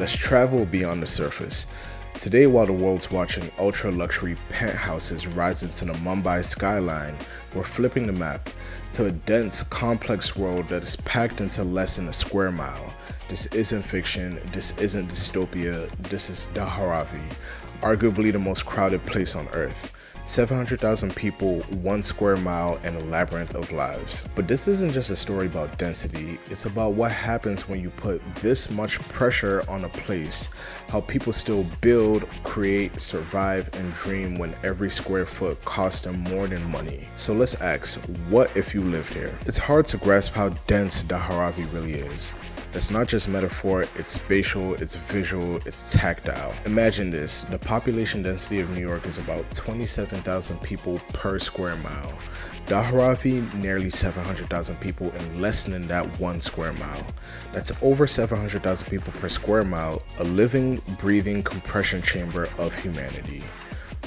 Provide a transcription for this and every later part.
Let's travel beyond the surface. Today, while the world's watching ultra-luxury penthouses rise into the Mumbai skyline, we're flipping the map to a dense, complex world that is packed into less than a square mile. This isn't fiction, this isn't dystopia, this is Dharavi, arguably the most crowded place on Earth. 700,000 people, 1 square mile, and a labyrinth of lives. But this isn't just a story about density, it's about what happens when you put this much pressure on a place, how people still build, create, survive, and dream when every square foot costs them more than money. So let's ask, what if you lived here? It's hard to grasp how dense Dharavi really is. It's not just metaphor, it's spatial, it's visual, it's tactile. Imagine this, the population density of New York is about 27,000 people per square mile. Dharavi, nearly 700,000 people in less than that 1 square mile. That's over 700,000 people per square mile, a living, breathing compression chamber of humanity.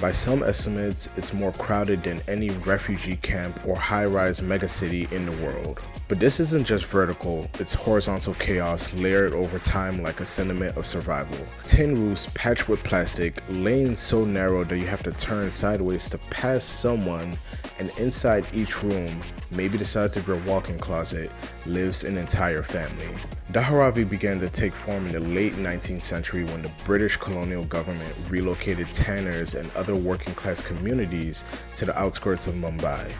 By some estimates, it's more crowded than any refugee camp or high-rise megacity in the world. But this isn't just vertical, it's horizontal chaos layered over time like a sentiment of survival. Tin roofs patched with plastic, lanes so narrow that you have to turn sideways to pass someone, and inside each room, maybe the size of your walk-in closet, lives an entire family. Dharavi began to take form in the late 19th century when the British colonial government relocated tanners and other working-class communities to the outskirts of Mumbai.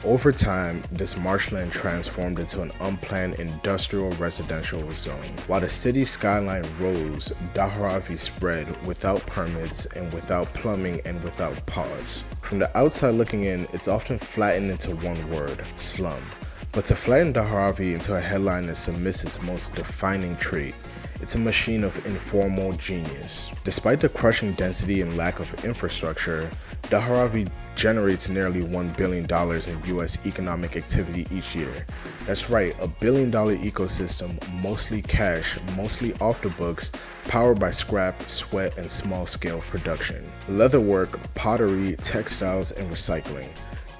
Over time, this marshland transformed into an unplanned industrial residential zone. While the city's skyline rose, Dharavi spread without permits and without plumbing and without pause. From the outside looking in, it's often flattened into one word, slum. But to flatten Dharavi into a headline is to miss its most defining trait. It's a machine of informal genius. Despite the crushing density and lack of infrastructure, Dharavi generates nearly $1 billion in US economic activity each year. That's right, $1 billion ecosystem, mostly cash, mostly off the books, powered by scrap, sweat, and small-scale production. Leatherwork, pottery, textiles, and recycling.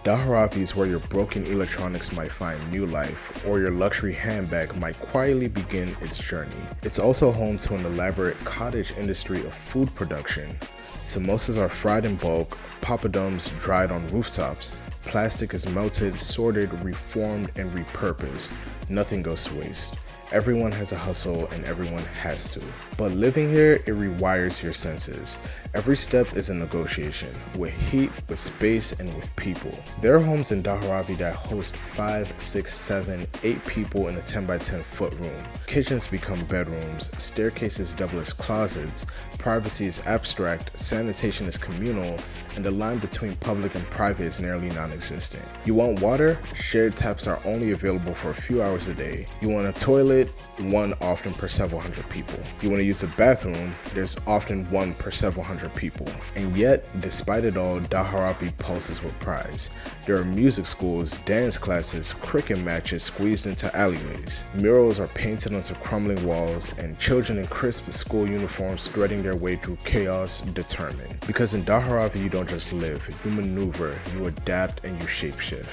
Dharavi is where your broken electronics might find new life, or your luxury handbag might quietly begin its journey. It's also home to an elaborate cottage industry of food production. Samosas are fried in bulk, papadums dried on rooftops, plastic is melted, sorted, reformed, and repurposed. Nothing goes to waste. Everyone has a hustle and everyone has to. But living here, it rewires your senses. Every step is a negotiation, with heat, with space, and with people. There are homes in Dharavi that host 5, 6, 7, 8 people in a 10 by 10 foot room. Kitchens become bedrooms, staircases double as closets, privacy is abstract, sanitation is communal, and the line between public and private is nearly non-existent. You want water? Shared taps are only available for a few hours a day. You want a toilet? One often per several hundred people. You want to use a bathroom? There's often one per several hundred people. And yet, despite it all, Dharavi pulses with pride. There are music schools, dance classes, cricket matches squeezed into alleyways. Murals are painted onto crumbling walls, and children in crisp school uniforms threading their way through chaos determined. Because in Dharavi you don't just live, you maneuver, you adapt, and you shapeshift.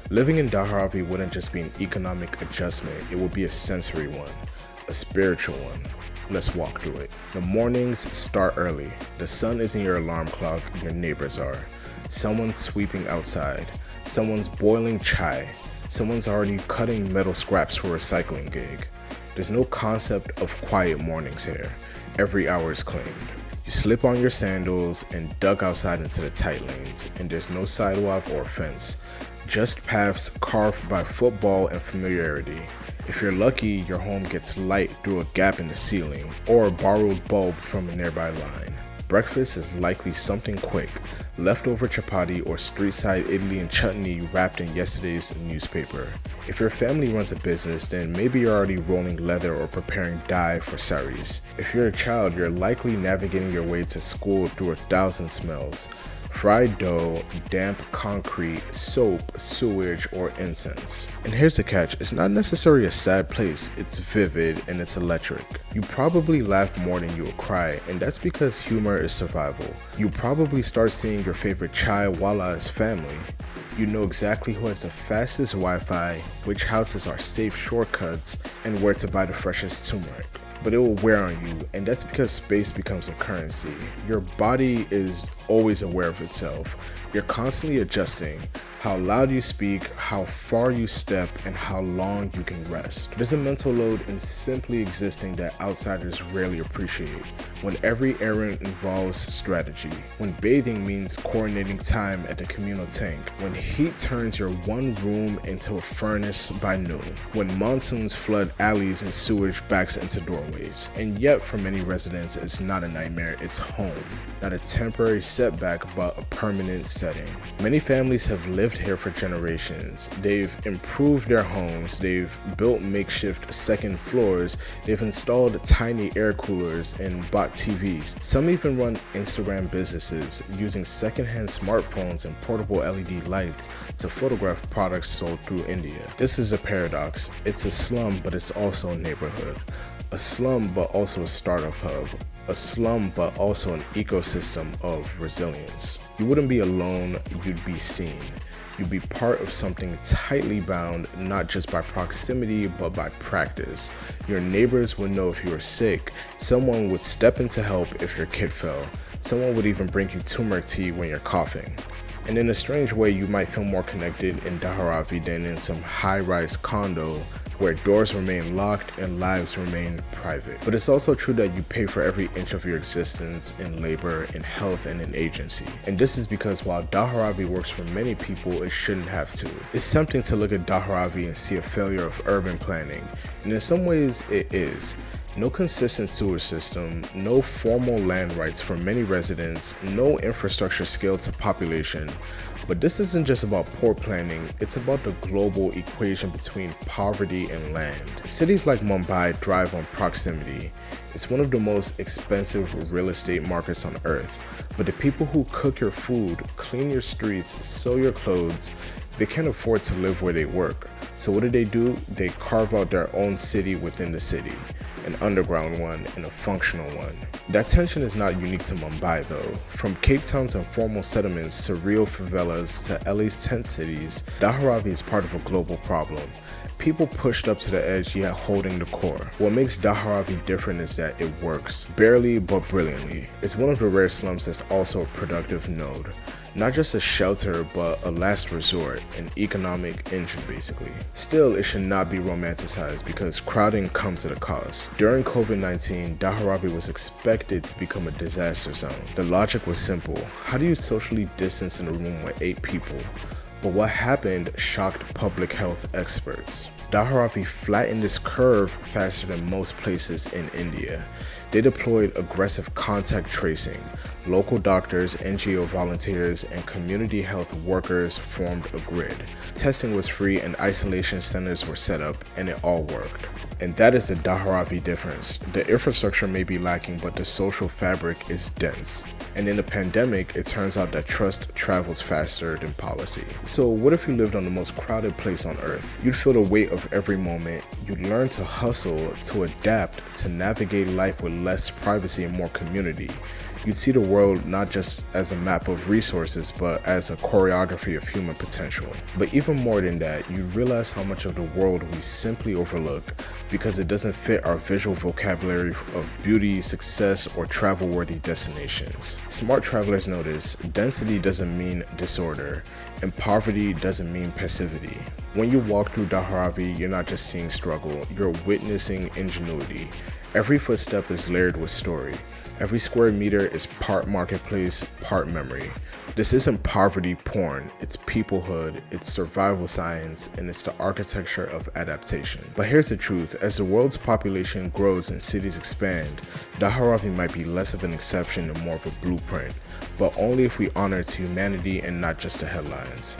Living in Dharavi wouldn't just be an economic adjustment, it would be a sensory one, a spiritual one. Let's walk through it. The mornings start early. The sun isn't your alarm clock, your neighbors are. Someone's sweeping outside. Someone's boiling chai. Someone's already cutting metal scraps for a recycling gig. There's no concept of quiet mornings here. Every hour is claimed. You slip on your sandals and duck outside into the tight lanes, and there's no sidewalk or fence. Just paths carved by football and familiarity. If you're lucky, your home gets light through a gap in the ceiling, or a borrowed bulb from a nearby line. Breakfast is likely something quick, leftover chapati or street-side idli and chutney wrapped in yesterday's newspaper. If your family runs a business, then maybe you're already rolling leather or preparing dye for saris. If you're a child, you're likely navigating your way to school through 1,000 smells. Fried dough, damp concrete, soap, sewage, or incense. And here's the catch, it's not necessarily a sad place, it's vivid and it's electric. You probably laugh more than you will cry, and that's because humor is survival. You probably start seeing your favorite chai wala as family. You know exactly who has the fastest Wi-Fi, which houses are safe shortcuts, and where to buy the freshest turmeric. but it will wear on you, and that's because space becomes a currency. Your body is always aware of itself. You're constantly adjusting how loud you speak, how far you step, and how long you can rest. There's a mental load in simply existing that outsiders rarely appreciate. When every errand involves strategy, when bathing means coordinating time at the communal tank, when heat turns your one room into a furnace by noon, when monsoons flood alleys and sewage backs into doorways. And yet for many residents, it's not a nightmare, it's home. Not a temporary setback, but a permanent setting. Many families have lived here for generations. They've improved their homes, they've built makeshift second floors, they've installed tiny air coolers and bought TVs. Some even run Instagram businesses using secondhand smartphones and portable LED lights to photograph products sold through India. This is a paradox. It's a slum, but it's also a neighborhood. A slum, but also a startup hub. A slum, but also an ecosystem of resilience. You wouldn't be alone, you'd be seen. You'd be part of something tightly bound, not just by proximity, but by practice. Your neighbors would know if you were sick. Someone would step in to help if your kid fell. Someone would even bring you turmeric tea when you're coughing. And in a strange way, you might feel more connected in Dharavi than in some high-rise condo where doors remain locked and lives remain private. But it's also true that you pay for every inch of your existence in labor, in health, and in agency. And this is because while Dharavi works for many people, it shouldn't have to. It's tempting to look at Dharavi and see a failure of urban planning, and in some ways it is. No consistent sewer system, no formal land rights for many residents, no infrastructure scaled to population. But this isn't just about poor planning, it's about the global equation between poverty and land. Cities like Mumbai thrive on proximity. It's one of the most expensive real estate markets on earth. But the people who cook your food, clean your streets, sew your clothes, they can't afford to live where they work. So what do? They carve out their own city within the city. An underground one and a functional one. That tension is not unique to Mumbai though. From Cape Town's informal settlements to real favelas to LA's tent cities, Dharavi is part of a global problem. People pushed up to the edge yet holding the core. What makes Dharavi different is that it works, barely but brilliantly. It's one of the rare slums that's also a productive node. Not just a shelter, but a last resort, an economic engine basically. Still, it should not be romanticized because crowding comes at a cost. During COVID-19, Dharavi was expected to become a disaster zone. The logic was simple. How do you socially distance in a room with 8 people? But what happened shocked public health experts. Dharavi flattened this curve faster than most places in India. They deployed aggressive contact tracing. Local doctors, NGO volunteers, and community health workers formed a grid. Testing was free and isolation centers were set up, and it all worked. And that is the Dharavi difference. The infrastructure may be lacking, but the social fabric is dense. And in a pandemic, it turns out that trust travels faster than policy. So what if you lived on the most crowded place on earth? You'd feel the weight of every moment. You'd learn to hustle, to adapt, to navigate life with less privacy and more community. You'd see the world not just as a map of resources, but as a choreography of human potential. But even more than that, you realize how much of the world we simply overlook because it doesn't fit our visual vocabulary of beauty, success, or travel-worthy destinations. Smart travelers notice density doesn't mean disorder, and poverty doesn't mean passivity. When you walk through Dharavi, you're not just seeing struggle, you're witnessing ingenuity. Every footstep is layered with story. Every square meter is part marketplace, part memory. This isn't poverty porn, it's peoplehood, it's survival science, and it's the architecture of adaptation. But here's the truth, as the world's population grows and cities expand, Dharavi might be less of an exception and more of a blueprint, but only if we honor its humanity and not just the headlines.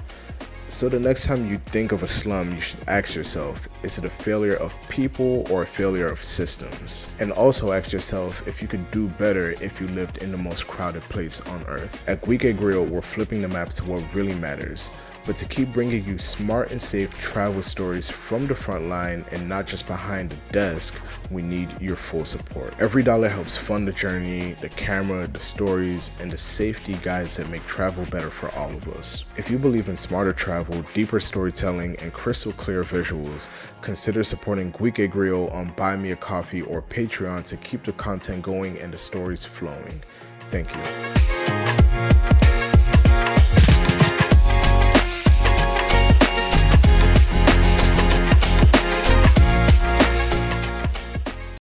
So the next time you think of a slum, you should ask yourself, is it a failure of people or a failure of systems? And also ask yourself if you could do better if you lived in the most crowded place on earth. At GUIKE, we're flipping the map to what really matters. But to keep bringing you smart and safe travel stories from the front line and not just behind the desk, we need your full support. Every dollar helps fund the journey, the camera, the stories, and the safety guides that make travel better for all of us. If you believe in smarter travel, deeper storytelling, and crystal clear visuals, consider supporting GUIKE GRIOT on Buy Me a Coffee or Patreon to keep the content going and the stories flowing. Thank you.